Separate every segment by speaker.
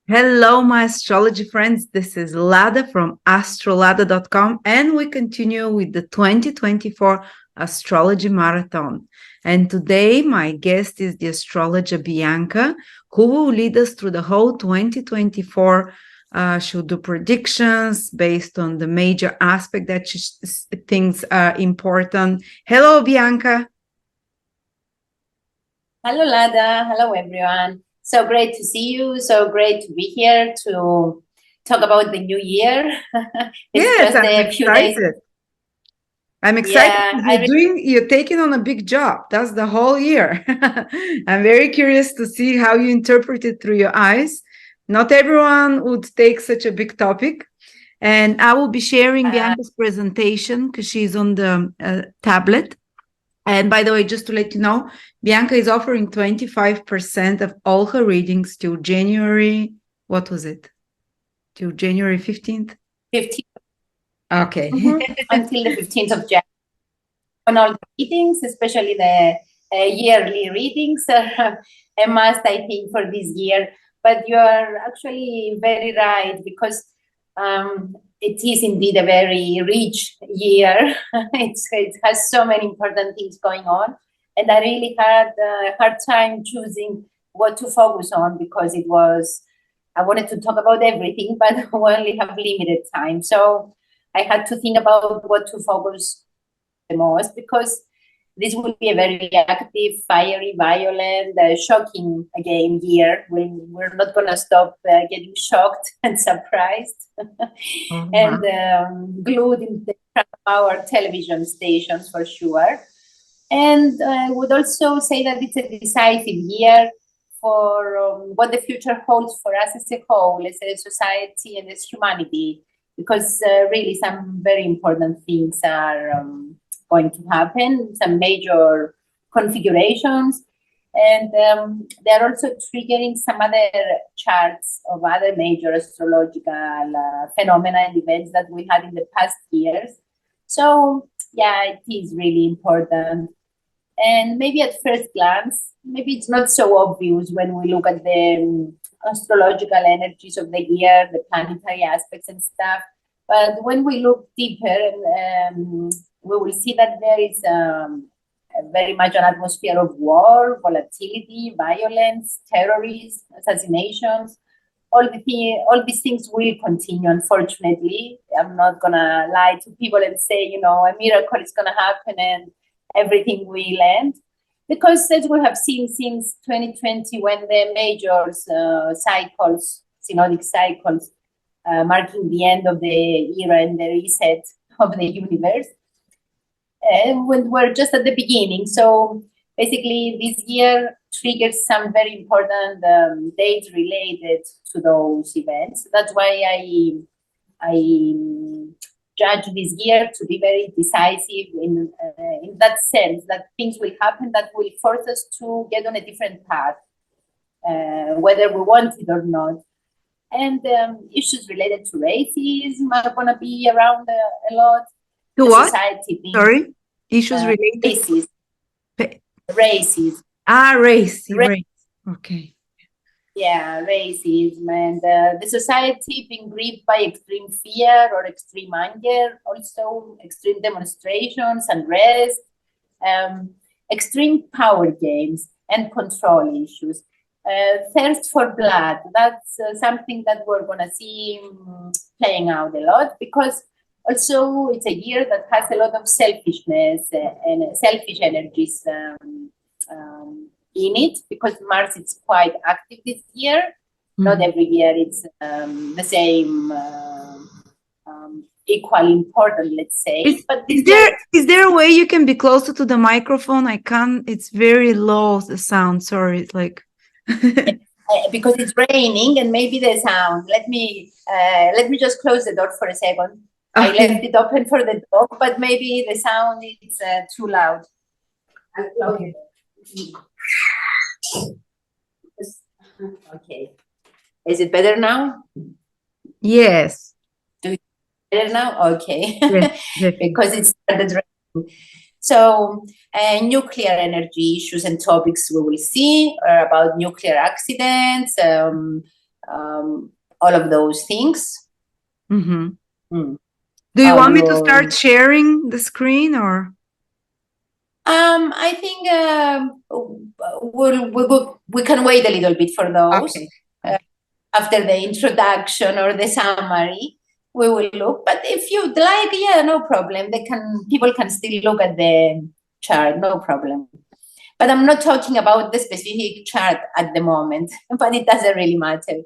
Speaker 1: Hello, my astrology friends. This is Lada from astrolada.com, and we continue with the 2024 Astrology Marathon. And today, my guest is the astrologer Bianca, who will lead us through the whole 2024. She'll do predictions based on the major aspect that she thinks are important. Hello, Bianca.
Speaker 2: Hello, Lada. Hello, everyone. So great to see you. So great to be here to talk about the new year.
Speaker 1: Yes, I'm
Speaker 2: a few days.
Speaker 1: excited. I'm excited.
Speaker 2: Yeah,
Speaker 1: You're taking on a big job. That's the whole year. I'm very curious to see how you interpret it through your eyes. Not everyone would take such a big topic. And I will be sharing Bianca's presentation because she's on the tablet. And by the way, just to let you know, Bianca is offering 25% of all her readings till January. What was it? Till January 15th?
Speaker 2: 15th.
Speaker 1: Okay.
Speaker 2: Until the 15th of January. On all the readings, especially the yearly readings, are a must, I think, for this year. But you are actually very right, because it is indeed a very rich year. It has so many important things going on. And I really had a hard time choosing what to focus on, because I wanted to talk about everything, but we only have limited time. So I had to think about what to focus the most, because this will be a very active, fiery, violent, shocking again year. We're not going to stop getting shocked and surprised and glued in our television stations for sure. And I would also say that it's a decisive year for what the future holds for us as a whole, as a society and as humanity, because really some very important things are going to happen, some major configurations, and they're also triggering some other charts of other major astrological phenomena and events that we had in the past years. So yeah, it is really important. And maybe at first glance, maybe it's not so obvious when we look at the astrological energies of the year, the planetary aspects and stuff. But when we look deeper, we will see that there is very much an atmosphere of war, volatility, violence, terrorism, assassinations. All these things will continue, unfortunately. I'm not going to lie to people and say, a miracle is going to happen and everything will end. Because as we have seen since 2020, when the major cycles, synodic cycles, marking the end of the era and the reset of the universe, when we're just at the beginning. So basically, this year triggers some very important dates related to those events. That's why I judge this year to be very decisive in that sense, that things will happen that will force us to get on a different path, whether we want it or not. And issues related to racism are going to be around a lot.
Speaker 1: To what? Sorry? Issues related?
Speaker 2: Racism.
Speaker 1: Race. Okay.
Speaker 2: Yeah, racism, and the society being gripped by extreme fear or extreme anger, also extreme demonstrations, unrest, extreme power games and control issues. Thirst for blood, that's something that we're going to see playing out a lot, because also it's a year that has a lot of selfishness and selfish energies in it, because Mars is quite active this year. Not every year it's the same, equally important, let's say.
Speaker 1: Is there a way you can be closer to the microphone? I can't. It's very low, the sound. Sorry, it's like
Speaker 2: because it's raining and maybe the sound. Let me just close the door for a second. Okay. I left it open for the dog, but maybe the sound is too loud. Okay. Okay. Is it better now?
Speaker 1: Yes.
Speaker 2: Do you better now? Okay.
Speaker 1: Yes.
Speaker 2: Because it started raining. So nuclear energy issues and topics we will see are about nuclear accidents, all of those things.
Speaker 1: Mm-hmm. Do you want me to start sharing the screen, or?
Speaker 2: I think we can wait a little bit for those.
Speaker 1: Okay.
Speaker 2: After the introduction or the summary, we will look. But if you'd like, yeah, no problem. People can still look at the chart, no problem. But I'm not talking about the specific chart at the moment, but it doesn't really matter.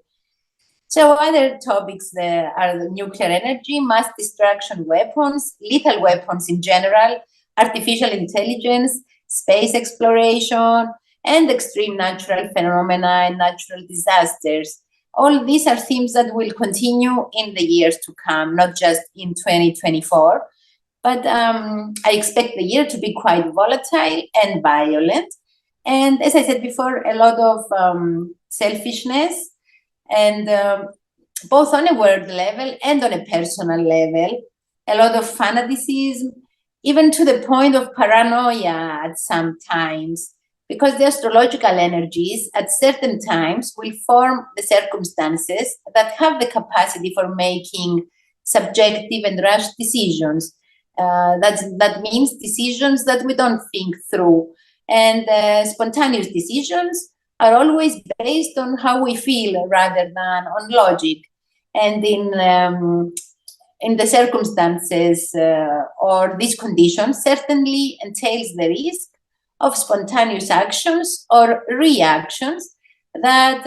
Speaker 2: So other topics there are the nuclear energy, mass destruction weapons, lethal weapons in general, artificial intelligence, space exploration, and extreme natural phenomena and natural disasters. All these are themes that will continue in the years to come, not just in 2024. But I expect the year to be quite volatile and violent. And as I said before, a lot of selfishness, and both on a world level and on a personal level, a lot of fanaticism, even to the point of paranoia at some times, because the astrological energies at certain times will form the circumstances that have the capacity for making subjective and rash decisions. That means decisions that we don't think through. And spontaneous decisions are always based on how we feel rather than on logic. And in the circumstances or these conditions certainly entails the risk of spontaneous actions or reactions that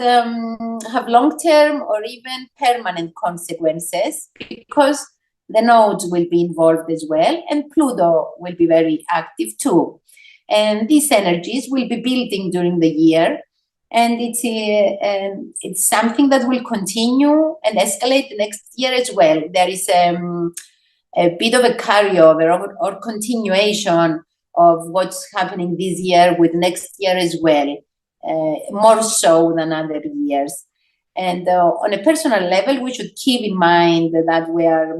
Speaker 2: have long-term or even permanent consequences, because the nodes will be involved as well, and Pluto will be very active too. And these energies will be building during the year, and it's something that will continue and escalate next year as well. There is a bit of a carryover or continuation of what's happening this year with next year as well, more so than other years. And on a personal level, we should keep in mind that we are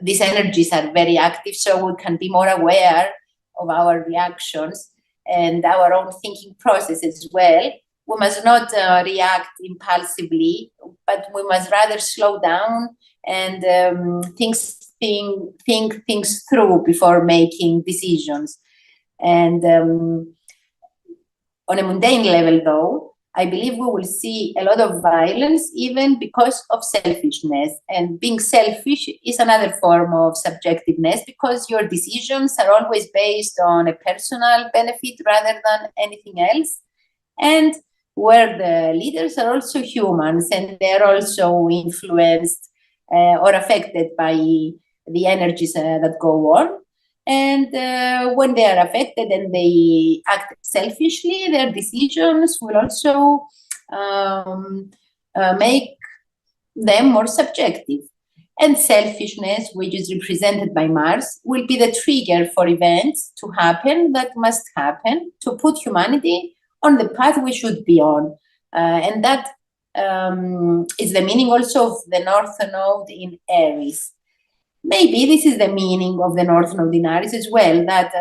Speaker 2: these energies are very active, so we can be more aware of our reactions and our own thinking process as well. We must not react impulsively, but we must rather slow down and think things through before making decisions. And on a mundane level, though, I believe we will see a lot of violence even because of selfishness. And being selfish is another form of subjectiveness, because your decisions are always based on a personal benefit rather than anything else. And where the leaders are also humans, and they're also influenced or affected by the energies that go on. And when they are affected and they act selfishly, their decisions will also make them more subjective. And selfishness, which is represented by Mars, will be the trigger for events to happen that must happen to put humanity on the path we should be on. And that is the meaning also of the northnode in Aries. Maybe this is the meaning of the northnode in Aries as well, that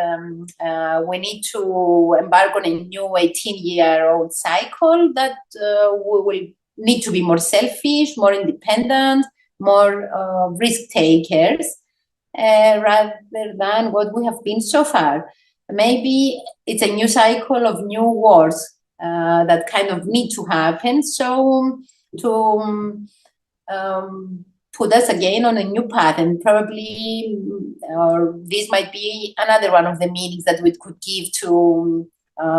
Speaker 2: we need to embark on a new 18-year-old cycle, that we will need to be more selfish, more independent, more risk takers, rather than what we have been so far. Maybe it's a new cycle of new wars that kind of need to happen, so to put us again on a new path. And probably, or this might be another one of the meanings that we could give to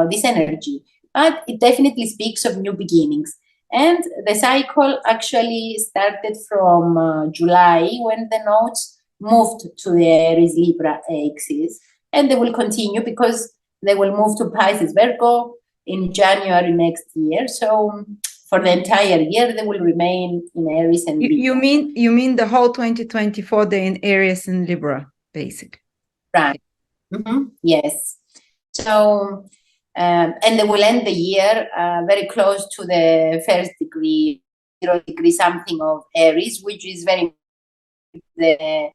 Speaker 2: this energy. But it definitely speaks of new beginnings. And the cycle actually started from July, when the nodes moved to the Aries Libra axis, and they will continue because they will move to Pisces Virgo in January next year. So for the entire year, they will remain in Aries and Libra.
Speaker 1: You mean the whole 2024, they're in Aries and Libra, basically.
Speaker 2: Right. Yes. So, and they will end the year very close to the first degree, 0 degree something of Aries, which is very the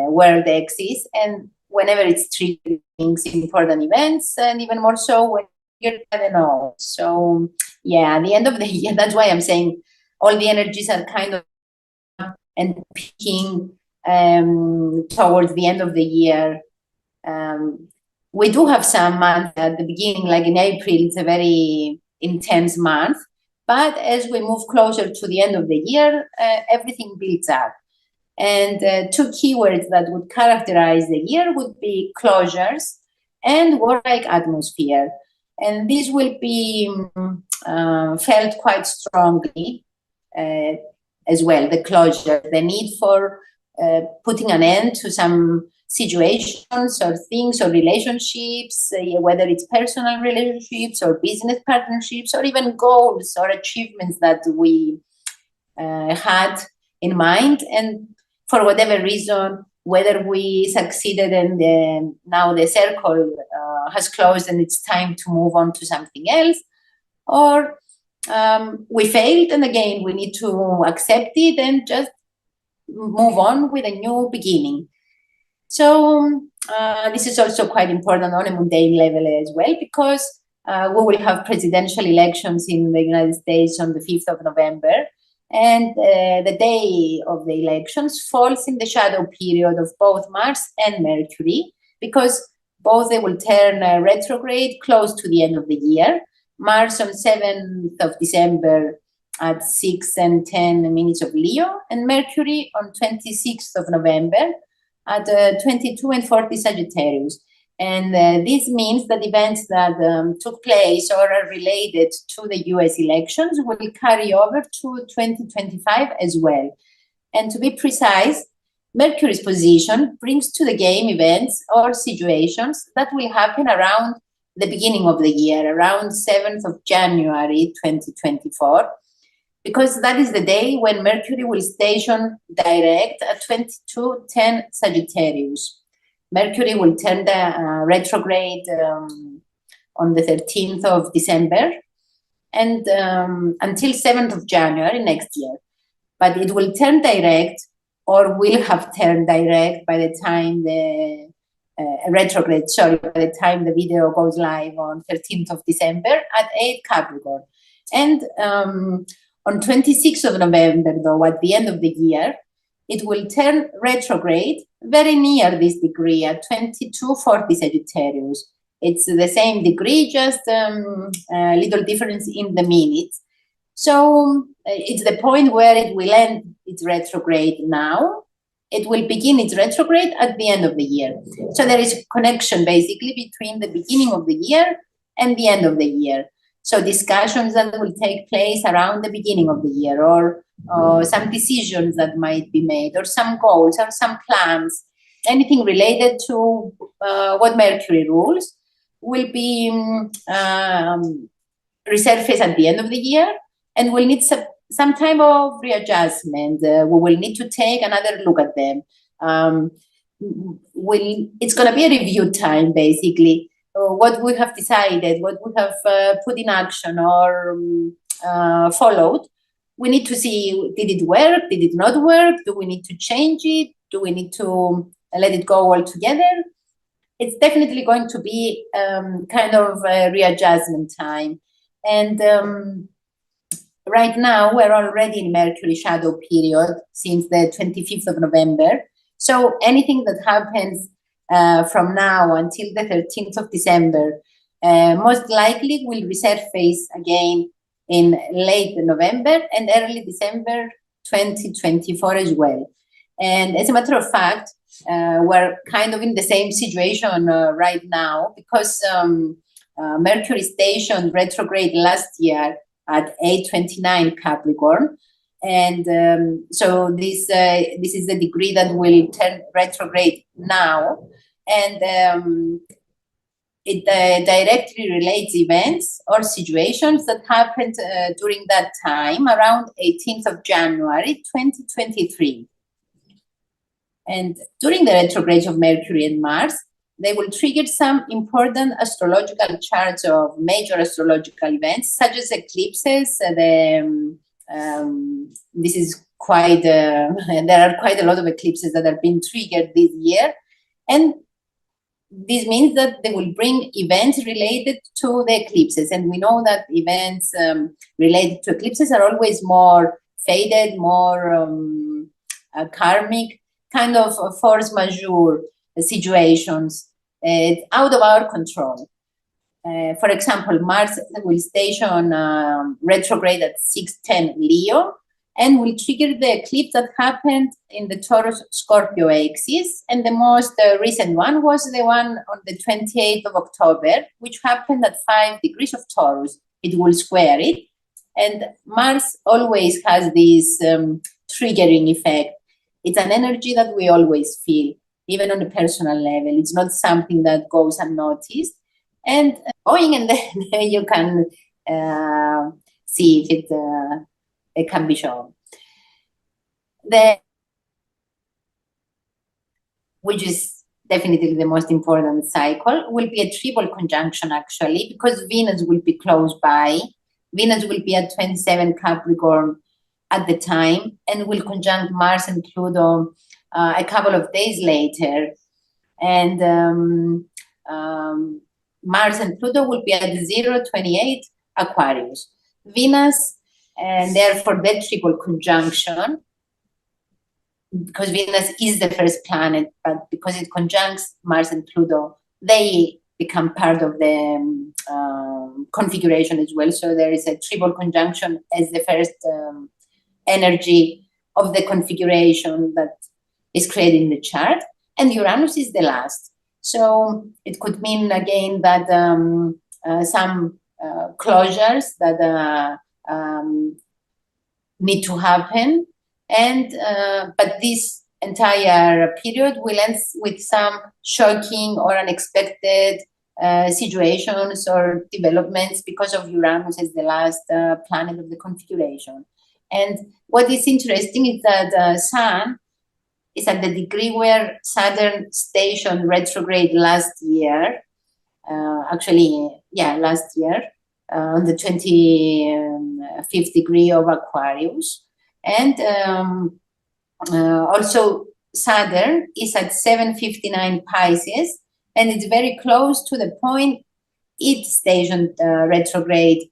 Speaker 2: world axis. And whenever it's triggering important events, and even more so when by the node. So yeah, at the end of the year, that's why I'm saying all the energies are kind of and peaking towards the end of the year. We do have some months at the beginning, like in April, it's a very intense month. But as we move closer to the end of the year, everything builds up. And two keywords that would characterize the year would be closures and warlike atmosphere. And this will be felt quite strongly as well, the closure, the need for putting an end to some situations or things or relationships, whether it's personal relationships or business partnerships or even goals or achievements that we had in mind. And for whatever reason, whether we succeeded and now the circle has closed and it's time to move on to something else, or we failed and again we need to accept it and just move on with a new beginning. So this is also quite important on a mundane level as well, because we will have presidential elections in the United States on the 5th of November. And the day of the elections falls in the shadow period of both Mars and Mercury, because both they will turn retrograde close to the end of the year. Mars on 7th of December at 6 and 10 minutes of Leo, and Mercury on 26th of November at 22 and 40 Sagittarius. And this means that events that took place or are related to the US elections will carry over to 2025 as well. And to be precise, Mercury's position brings to the game events or situations that will happen around the beginning of the year, around 7th of January 2024, because that is the day when Mercury will station direct at 22:10 Sagittarius. Mercury will turn the retrograde on the 13th of December and until 7th of January next year. But it will turn direct, or will have turned direct by the time the retrograde, by the time the video goes live on 13th of December at 8 Capricorn. And on 26th of November, though, at the end of the year, it will turn retrograde very near this degree at 22:40 Sagittarius. It's the same degree, just a little difference in the minutes. So it's the point where it will end its retrograde now. It will begin its retrograde at the end of the year. So there is a connection basically between the beginning of the year and the end of the year. So discussions that will take place around the beginning of the year, or some decisions that might be made, or some goals, or some plans, anything related to what Mercury rules, will be resurfaced at the end of the year, and will need some time of readjustment. We will need to take another look at them. It's going to be a review time, basically. What we have decided, what we have put in action or followed, we need to see, did it work? Did it not work? Do we need to change it? Do we need to let it go altogether? It's definitely going to be kind of a readjustment time. And right now, we're already in Mercury shadow period since the 25th of November. So anything that happens from now until the 13th of December most likely will resurface again in late November and early December 2024 as well. And as a matter of fact, we're kind of in the same situation right now, because Mercury stationed retrograde last year at 8:29 Capricorn. And so this is the degree that will turn retrograde now. And it directly relates events or situations that happened during that time, around 18th of January 2023. And during the retrograde of Mercury and Mars, they will trigger some important astrological charts of major astrological events, such as eclipses. This is quite, there are quite a lot of eclipses that have been triggered this year. And this means that they will bring events related to the eclipses. And we know that events related to eclipses are always more faded, more karmic, kind of force majeure situations out of our control. For example, Mars will station retrograde at 610 Leo and will trigger the eclipse that happened in the Taurus-Scorpio axis. And the most recent one was the one on the 28th of October, which happened at 5 degrees of Taurus. It will square it. And Mars always has this triggering effect. It's an energy that we always feel, even on a personal level. It's not something that goes unnoticed. And going, and then you can see if it can be shown. Which is definitely the most important cycle, will be a triple conjunction actually, because Venus will be close by. Venus will be at 27 Capricorn at the time and will conjunct Mars and Pluto a couple of days later. And Mars and Pluto will be at 0.28 Aquarius. Venus, and therefore that triple conjunction, because Venus is the first planet, but because it conjuncts Mars and Pluto, they become part of the configuration as well. So there is a triple conjunction as the first energy of the configuration that is created in the chart, and Uranus is the last. So it could mean again that some closures that need to happen, and but this entire period will end with some shocking or unexpected situations or developments because of Uranus as the last planet of the configuration. And what is interesting is that Sun is at the degree where Saturn stationed retrograde last year, last year, on the 25th degree of Aquarius. And also Saturn is at 759 Pisces, and it's very close to the point it stationed retrograde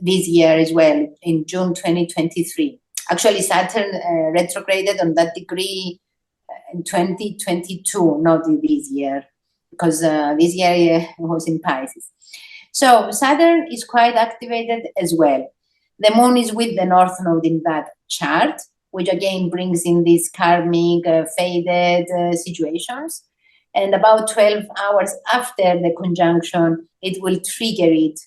Speaker 2: this year as well, in June 2023. Actually, Saturn retrograded on that degree in 2022, not in this year, because this year it was in Pisces. So Saturn is quite activated as well. The moon is with the northnode in that chart, which again brings in these karmic, faded situations. And about 12 hours after the conjunction, it will trigger it,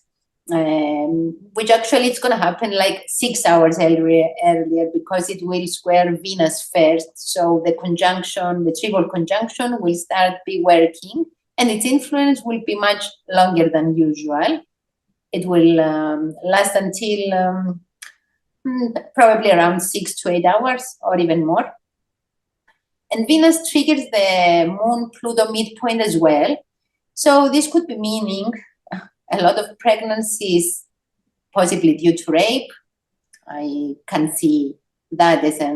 Speaker 2: which actually it's going to happen like 6 hours earlier because it will square Venus first. So the conjunction, the triple conjunction, will start be working, and its influence will be much longer than usual. It will last until probably around 6 to 8 hours or even more. And Venus triggers the Moon-Pluto midpoint as well. So this could be meaning a lot of pregnancies, possibly due to rape. I can see that as a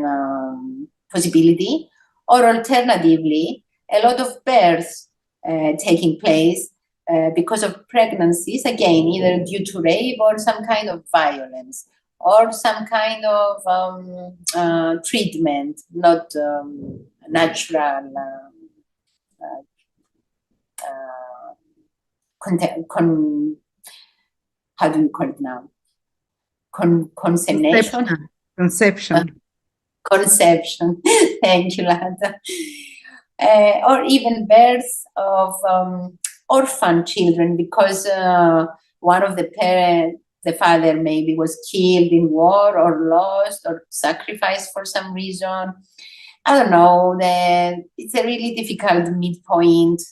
Speaker 2: possibility. Or alternatively, a lot of births taking place because of pregnancies, again, either due to rape or some kind of violence, or some kind of treatment, not natural how do you call it now? Conception. Conception. Thank you, Lada. Or even births of orphan children, because one of the parents, the father maybe was killed in war or lost or sacrificed for some reason. I don't know. It's a really difficult midpoint.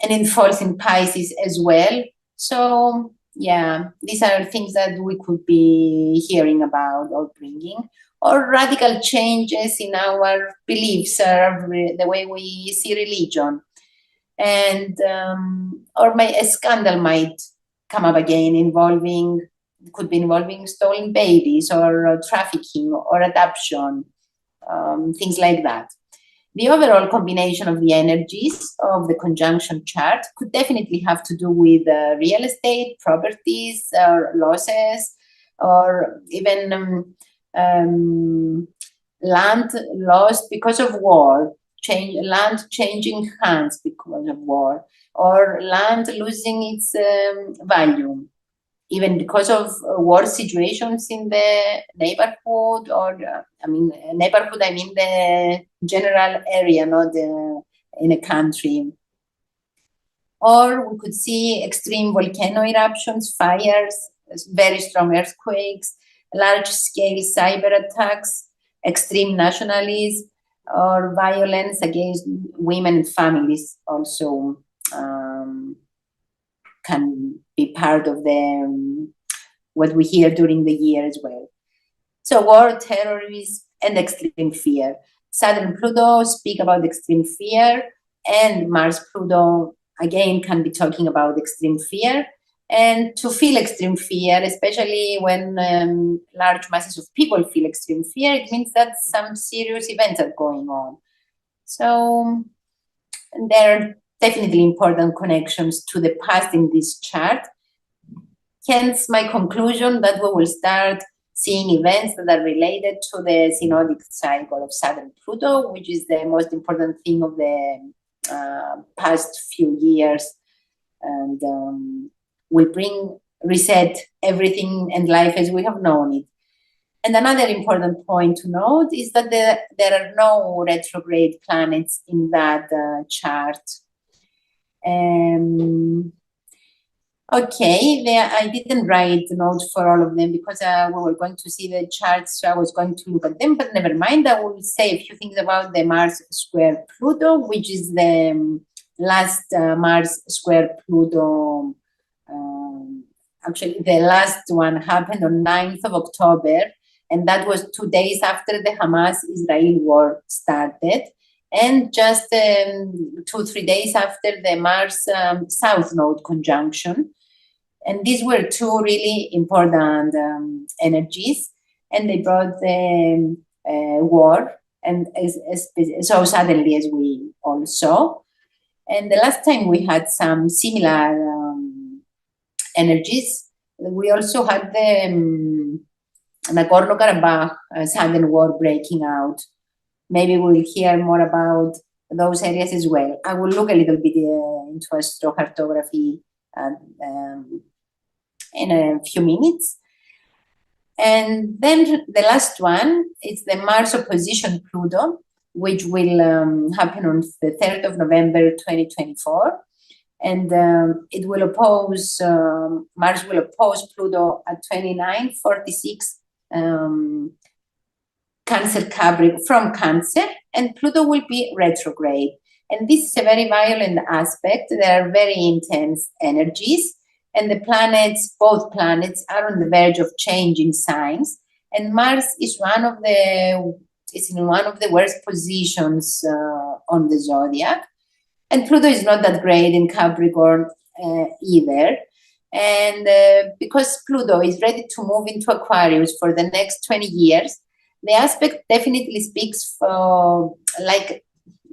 Speaker 2: And it falls in Pisces as well. So, yeah, these are things that we could be hearing about or bringing. Or radical changes in our beliefs, or the way we see religion. And, or a scandal might come up again could be involving stolen babies or trafficking or adoption, things like that. The overall combination of the energies of the conjunction chart could definitely have to do with real estate, properties, or losses, or even land lost because of war, land changing hands because of war, or land losing its value, even because of war situations in the neighborhood, or neighborhood, I mean the general area, not in a country. Or we could see extreme volcano eruptions, fires, very strong earthquakes, large-scale cyber attacks, extreme nationalism, or violence against women and families also can be part of the what we hear during the year as well. So war, terrorism, and extreme fear. Saturn and Pluto speak about extreme fear, and Mars, Pluto, again, can be talking about extreme fear. And to feel extreme fear, especially when large masses of people feel extreme fear, it means that some serious events are going on. So there are definitely important connections to the past in this chart. Hence, my conclusion that we will start seeing events that are related to the synodic cycle of Saturn Pluto, which is the most important thing of the past few years, and will reset everything and life as we have known it. And another important point to note is that there are no retrograde planets in that chart. Okay, I didn't write notes for all of them because we were going to see the charts, so I was going to look at them, but never mind. I will say a few things about the Mars square Pluto, which is the last Mars square Pluto. Actually, the last one happened on 9th of October, and that was 2 days after the Hamas-Israel war started, and just 2-3 days after the Mars southnode conjunction. And these were two really important energies, and they brought the war, and so suddenly, as we all saw. And the last time we had some similar energies, we also had the Nagorno-Karabakh sudden war breaking out. Maybe we'll hear more about those areas as well. I will look a little bit into astrocartography in a few minutes. And then the last one is the Mars opposition Pluto, which will happen on the 3rd of November 2024. And it will oppose, Mars will oppose Pluto at 2946 Cancer Capricorn from Cancer, and Pluto will be retrograde. And this is a very violent aspect. There are very intense energies, and the planets, both planets, are on the verge of changing signs. And Mars is in one of the worst positions on the zodiac. And Pluto is not that great in Capricorn either. And because Pluto is ready to move into Aquarius for the next 20 years, the aspect definitely speaks for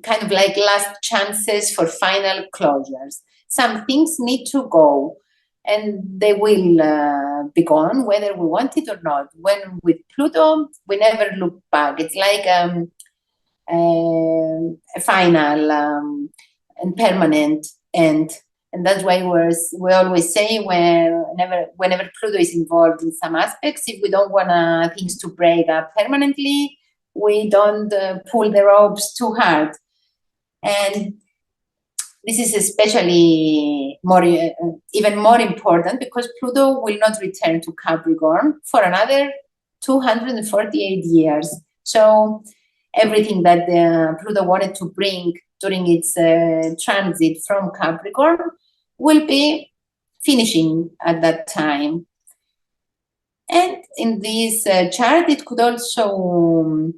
Speaker 2: kind of like last chances for final closures. Some things need to go, and they will be gone whether we want it or not. When with Pluto, we never look back. It's like a final and permanent end. And that's why we always say whenever Pluto is involved in some aspects, if we don't want things to break up permanently, we don't pull the ropes too hard. And this is especially even more important because Pluto will not return to Capricorn for another 248 years. So everything that Pluto wanted to bring during its transit from Capricorn will be finishing at that time. And in this chart, it could also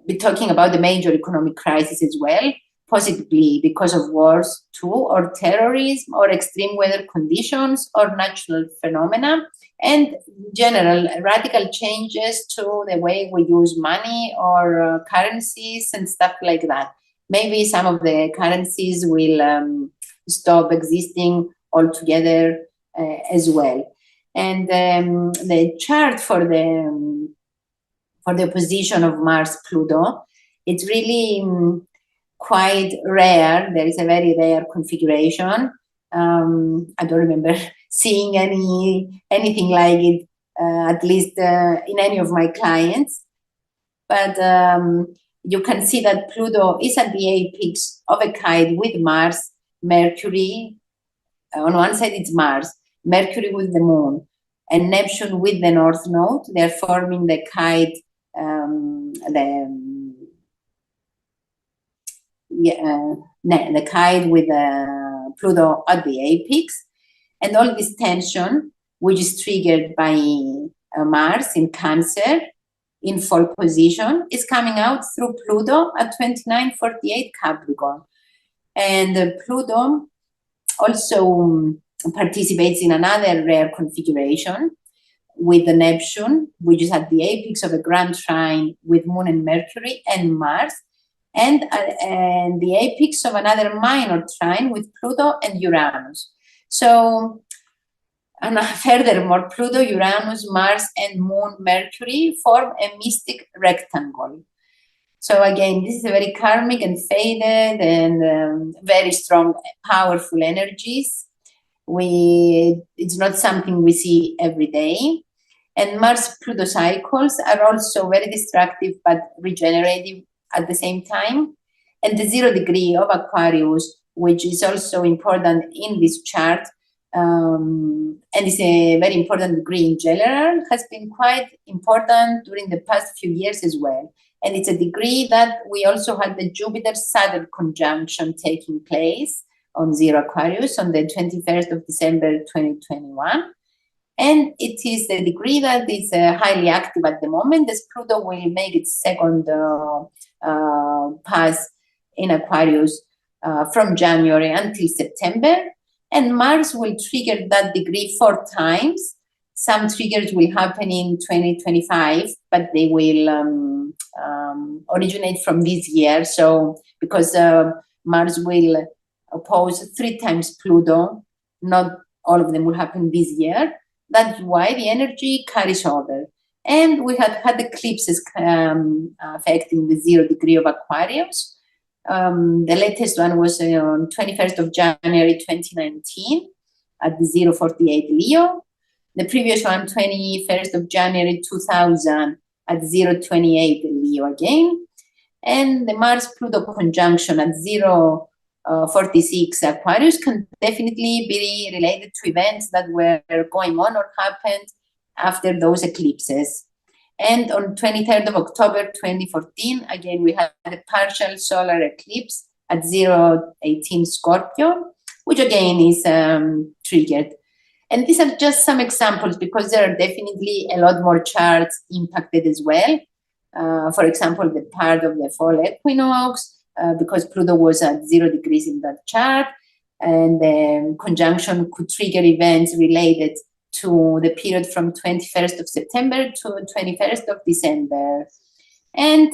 Speaker 2: be talking about the major economic crisis as well. possibly because of wars too, or terrorism, or extreme weather conditions, or natural phenomena, and general radical changes to the way we use money or currencies and stuff like that. Maybe some of the currencies will stop existing altogether as well. And the chart for the position of Mars Pluto, it's really quite rare. There is a very rare configuration. I don't remember seeing anything like it, at least in any of my clients. But you can see that Pluto is at the apex of a kite with Mars, Mercury. On one side, it's Mars, Mercury with the Moon, and Neptune with the North Node. They're forming the kite, the kite with Pluto at the apex. And all this tension, which is triggered by Mars in Cancer, in fall position, is coming out through Pluto at 2948 Capricorn. And Pluto also participates in another rare configuration with the Neptune, which is at the apex of a grand trine with Moon and Mercury and Mars, and the apex of another minor trine with Pluto and Uranus. So, and furthermore, Pluto, Uranus, Mars, and Moon, Mercury form a mystic rectangle. So again, this is a very karmic and faded and very strong, powerful energies. It's not something we see every day. And Mars-Pluto cycles are also very destructive but regenerative at the same time. And the 0 degree of Aquarius, which is also important in this chart, and is a very important degree in general, has been quite important during the past few years as well. And it's a degree that we also had the Jupiter-Saturn conjunction taking place on 0 Aquarius on the 21st of December 2021. And it is the degree that is highly active at the moment, as Pluto will make its second pass in Aquarius from January until September. And Mars will trigger that degree 4 times. Some triggers will happen in 2025, but they will originate from this year. So because Mars will oppose 3 times Pluto, not all of them will happen this year. That's why the energy carries over. And we had eclipses affecting the 0 degree of Aquarius. The latest one was on 21st of January 2019 at the 048 Leo. The previous one, 21st of January 2000 at 028 Leo again. And the Mars-Pluto conjunction at 046 Aquarius can definitely be related to events that were going on or happened after those eclipses. And on 23rd of October 2014, again, we had a partial solar eclipse at 018 Scorpio, which again is triggered. And these are just some examples because there are definitely a lot more charts impacted as well. For example, the part of the fall equinox, because Pluto was at 0 degrees in that chart, and the conjunction could trigger events related to the period from 21st of September to 21st of December. And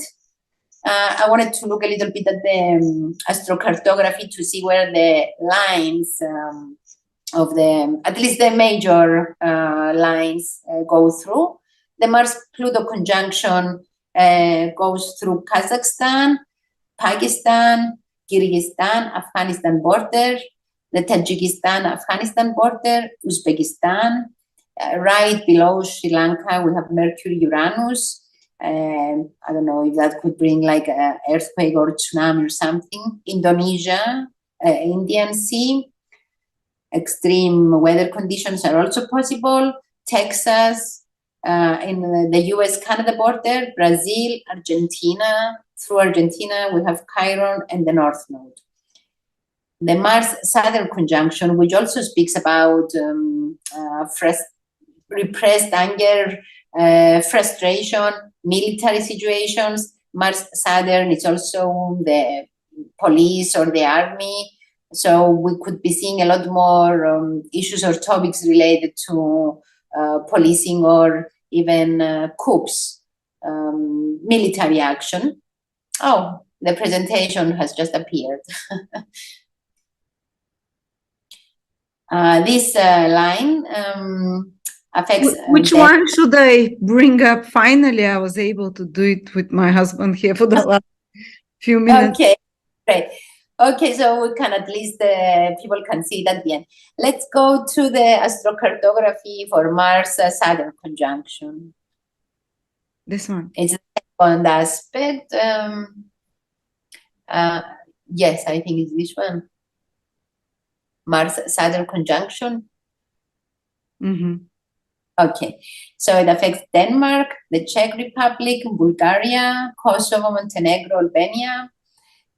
Speaker 2: I wanted to look a little bit at the astrocartography to see where the lines of at least the major lines go through. The Mars-Pluto conjunction goes through Kazakhstan, Pakistan, Kyrgyzstan, Afghanistan border, the Tajikistan-Afghanistan border, Uzbekistan. Right below Sri Lanka, we have Mercury, Uranus. I don't know if that could bring like an earthquake or tsunami or something. Indonesia, Indian Sea. Extreme weather conditions are also possible. Texas, in the US-Canada border, Brazil, Argentina. Through Argentina, we have Chiron and the North Node. The Mars-Saturn conjunction, which also speaks about repressed anger, frustration, military situations. Mars-Saturn is also the police or the army. So we could be seeing a lot more issues or topics related to policing or even coups, military action. Oh, the presentation has just appeared. This line affects...
Speaker 1: Which one should I bring up? Finally, I was able to do it with my husband here for the last few minutes.
Speaker 2: Okay, great. Okay, so we can at least, people can see it at the end. Let's go to the astrocartography for Mars-Saturn conjunction.
Speaker 1: This one.
Speaker 2: It's the second aspect. Yes, I think it's this one. Mars-Saturn conjunction.
Speaker 1: Mm-hmm.
Speaker 2: Okay, so it affects Denmark, the Czech Republic, Bulgaria, Kosovo, Montenegro, Albania,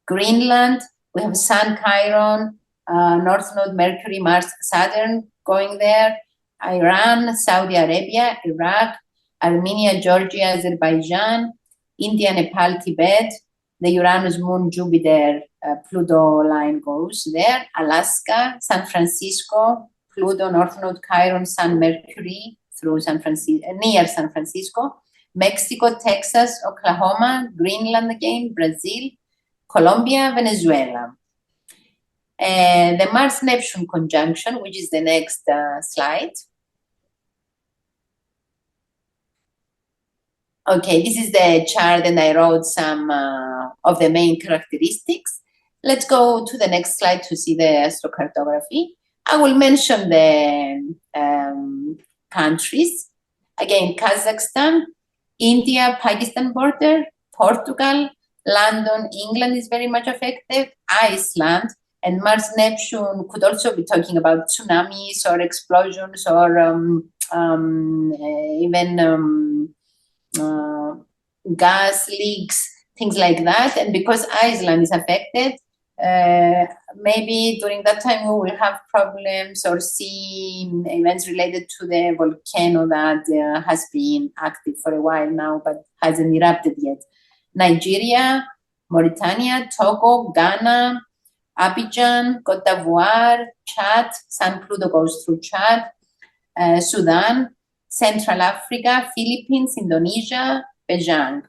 Speaker 2: Greenland. We have Sun, Chiron, northnode, Mercury, Mars, Saturn going there. Iran, Saudi Arabia, Iraq, Armenia, Georgia, Azerbaijan, India, Nepal, Tibet. The Uranus, Moon, Jupiter, Pluto line goes there. Alaska, San Francisco, Pluto, northnode, Chiron, Sun, Mercury through San Francisco, near San Francisco. Mexico, Texas, Oklahoma, Greenland again, Brazil, Colombia, Venezuela. The Mars-Neptune conjunction, which is the next slide. Okay, this is the chart, and I wrote some of the main characteristics. Let's go to the next slide to see the astrocartography. I will mention the countries. Again, Kazakhstan, India, Pakistan border, Portugal, London, England is very much affected, Iceland, and Mars-Neptune could also be talking about tsunamis or explosions or even gas leaks, things like that. And because Iceland is affected, maybe during that time we will have problems or see events related to the volcano that has been active for a while now but hasn't erupted yet. Nigeria, Mauritania, Togo, Ghana, Abidjan, Cote d'Ivoire, Chad, Sun Pluto goes through Chad, Sudan, Central Africa, Philippines, Indonesia, Beijing.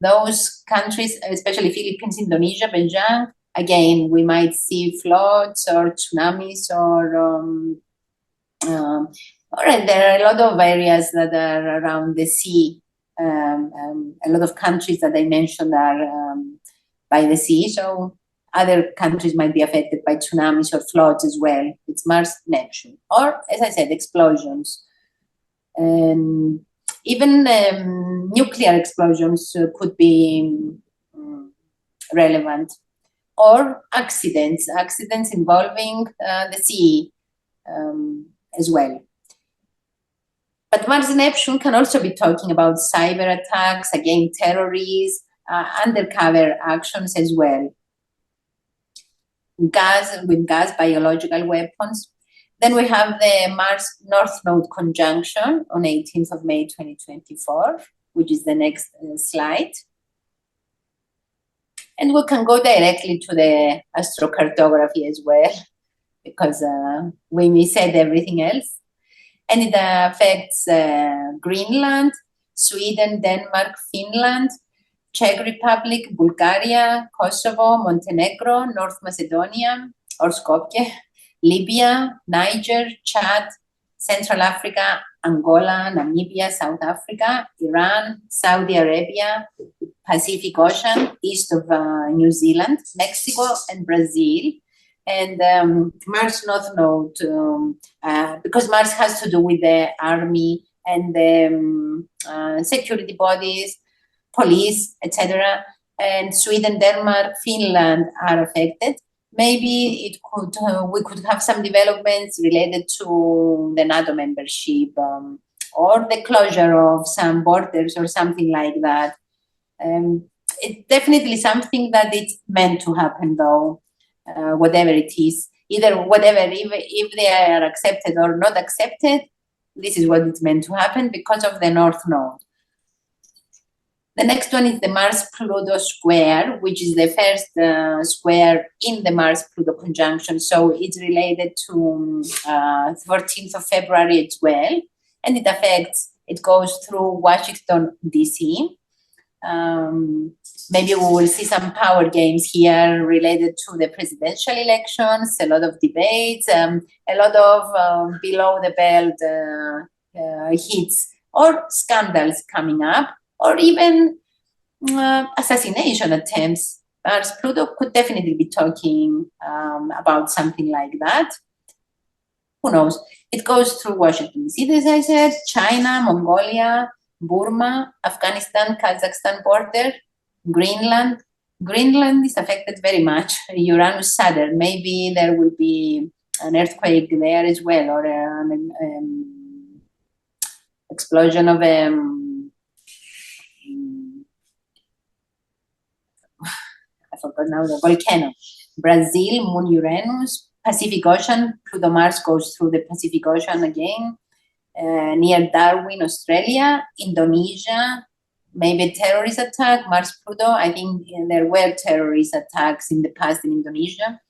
Speaker 2: Those countries, especially Philippines, Indonesia, Beijing, again, we might see floods or tsunamis or there are a lot of areas that are around the sea. A lot of countries that I mentioned are by the sea, so other countries might be affected by tsunamis or floods as well. It's Mars-Neptune, or as I said, explosions. Even nuclear explosions could be relevant, or accidents involving the sea as well. But Mars-Neptune can also be talking about cyber attacks, again, terrorists, undercover actions as well. Gas, biological weapons. Then we have the Mars northnode conjunction on 18th of May 2024, which is the next slide. And we can go directly to the astrocartography as well, because we said everything else. And it affects Greenland, Sweden, Denmark, Finland, Czech Republic, Bulgaria, Kosovo, Montenegro, North Macedonia, or Skopje, Libya, Niger, Chad, Central Africa, Angola, Namibia, South Africa, Iran, Saudi Arabia, Pacific Ocean, east of New Zealand, Mexico, and Brazil. And Mars northnode, because Mars has to do with the army and the security bodies, police, etc. And Sweden, Denmark, Finland are affected. Maybe it could we could have some developments related to the NATO membership or the closure of some borders or something like that. It's definitely something that it's meant to happen, though. Whatever it is, either whatever, if they are accepted or not accepted, this is what it's meant to happen because of the north node. The next one is the Mars-Pluto square, which is the first square in the Mars-Pluto conjunction. So it's related to 14th of February as well. And it goes through Washington, D.C. Maybe we will see some power games here related to the presidential elections, a lot of debates, a lot of below the belt hits or scandals coming up, or even assassination attempts. Mars Pluto could definitely be talking about something like that. Who knows? It goes through Washington, D.C., as I said, China, Mongolia, Burma, Afghanistan, Kazakhstan border, Greenland. Greenland is affected very much. Uranus, Saturn. Maybe there will be an earthquake there as well, or an explosion of I forgot now, the volcano. Brazil, Moon, Uranus, Pacific Ocean. Pluto Mars goes through the Pacific Ocean again. Near Darwin, Australia, Indonesia, maybe a terrorist attack, Mars Pluto. I think there were terrorist attacks in the past in Indonesia.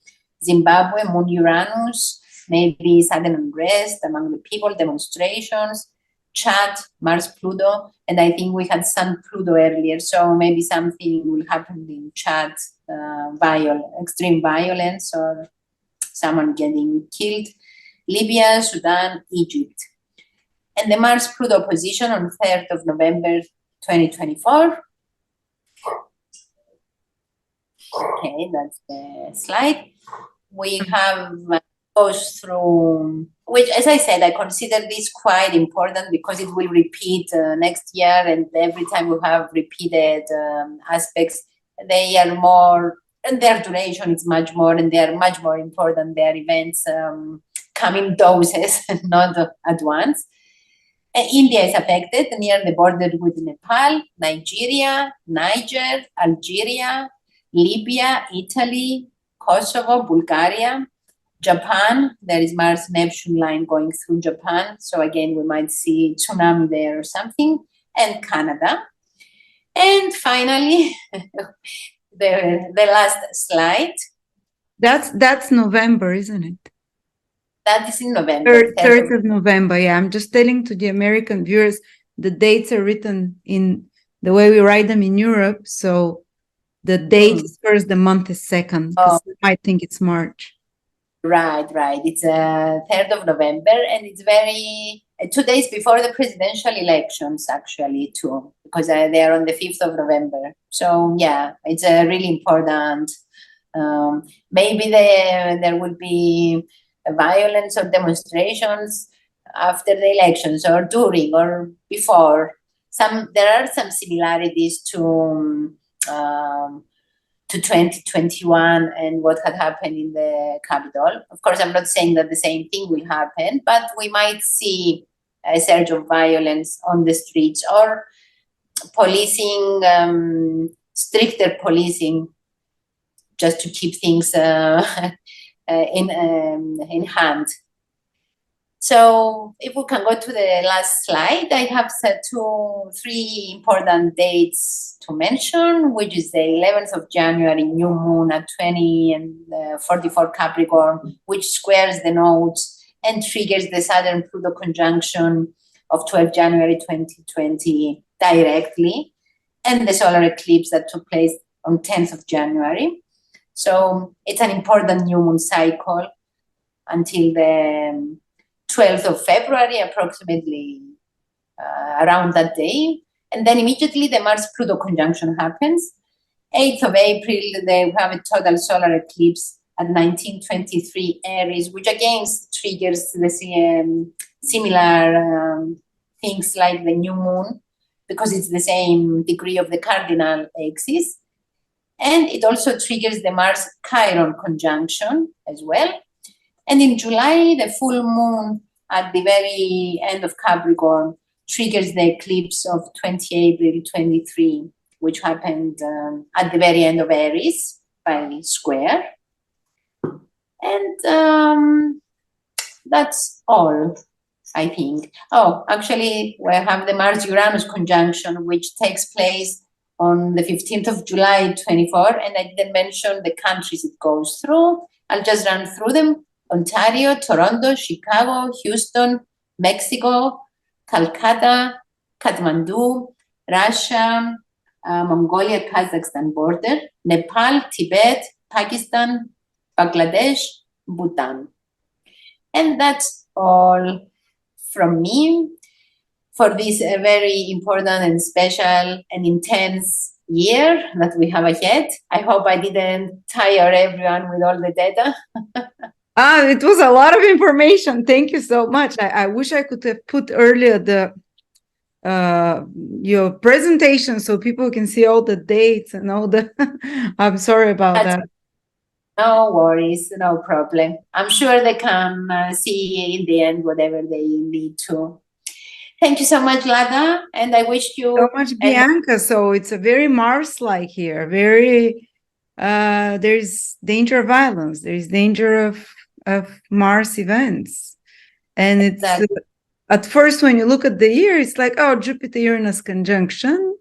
Speaker 2: Zimbabwe, Moon, Uranus, maybe sudden unrest among the people, demonstrations. Chad, Mars, Pluto, and I think we had Sun, Pluto earlier, so maybe something will happen in Chad, extreme violence or someone getting killed. Libya, Sudan, Egypt. And the Mars-Pluto position on 3rd of November 2024. Okay, that's the slide. We have goes through, which, as I said, I consider this quite important because it will repeat next year, and every time we have repeated aspects, they are more, and their duration is much more, and they are much more important. Their events come in doses, not at once. India is affected near the border with Nepal, Nigeria, Niger, Algeria, Libya, Italy, Kosovo, Bulgaria, Japan. There is Mars Neptune line going through Japan. So again, we might see tsunami there or something. And Canada. And finally, the last slide.
Speaker 1: That's November, isn't it?
Speaker 2: That is in November.
Speaker 1: 3rd of November, yeah. I'm just telling to the American viewers, the dates are written in the way we write them in Europe. So the date is first, the month is second, because you might think it's March.
Speaker 2: Right. It's 3rd of November, and it's very 2 days before the presidential elections, actually, too, because they are on the 5th of November. So yeah, it's really important. Maybe there will be violence or demonstrations after the elections or during or before. There are some similarities to 2021 and what had happened in the Capitol. Of course, I'm not saying that the same thing will happen, but we might see a surge of violence on the streets or policing, stricter policing, just to keep things in hand. So if we can go to the last slide, I have set 3 important dates to mention, which is the 11th of January, new moon at 20 and 44 Capricorn, which squares the nodes and triggers the Saturn-Pluto conjunction of 12 January 2020 directly, and the solar eclipse that took place on 10th of January. So it's an important new moon cycle until the 12th of February, approximately around that day. And then immediately the Mars-Pluto conjunction happens. 8th of April, they have a total solar eclipse at 1923 Aries, which again triggers the similar things like the new moon, because it's the same degree of the cardinal axis. And it also triggers the Mars-Chiron conjunction as well. And in July, the full moon at the very end of Capricorn triggers the eclipse of 20 April 23, which happened at the very end of Aries by square. And that's all, I think. Oh, actually, we have the Mars-Uranus conjunction, which takes place on the 15th of July 24, and I didn't mention the countries it goes through. I'll just run through them. Ontario, Toronto, Chicago, Houston, Mexico, Calcutta, Kathmandu, Russia, Mongolia, Kazakhstan border, Nepal, Tibet, Pakistan, Bangladesh, Bhutan. And that's all from me for this very important and special and intense year that we have ahead. I hope I didn't tire everyone with all the data.
Speaker 1: It was a lot of information. Thank you so much. I wish I could have put earlier the your presentation so people can see all the dates and all the I'm sorry about that.
Speaker 2: No worries, no problem. I'm sure they can see in the end whatever they need to. Thank you so much, Lada, and I wish you
Speaker 1: so much, Bianca. So it's a very Mars-like here. Very there's danger of violence. There's danger of Mars events, and it's at first when you look at the year, it's like, oh, Jupiter-Uranus conjunction.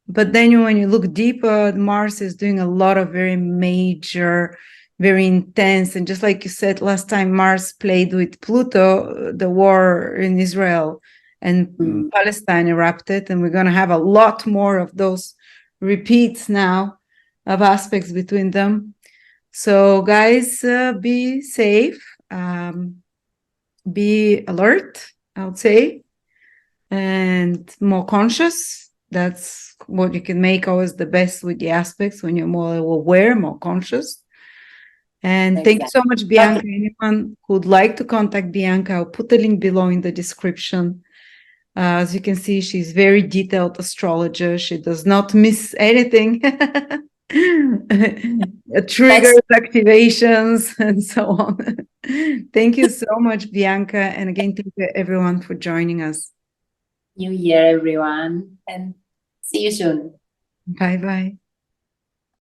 Speaker 1: But then when you look deeper, Mars is doing a lot of very major, very intense. And just like you said last time, Mars played with Pluto, the war in Israel and Palestine erupted. And we're going to have a lot more of those repeats now of aspects between them. So guys, be safe, be alert, I would say, and more conscious. That's what you can make always the best with the aspects, when you're more aware, more conscious. And thank you so much, Bianca. Anyone who would like to contact Bianca, I'll put the link below in the description. As you can see, she's very detailed astrologer. She does not miss anything. Triggers, activations, and so on. Thank you so much, Bianca. And again, thank you everyone for joining us.
Speaker 2: New Year, everyone, and see you soon.
Speaker 1: Bye-bye.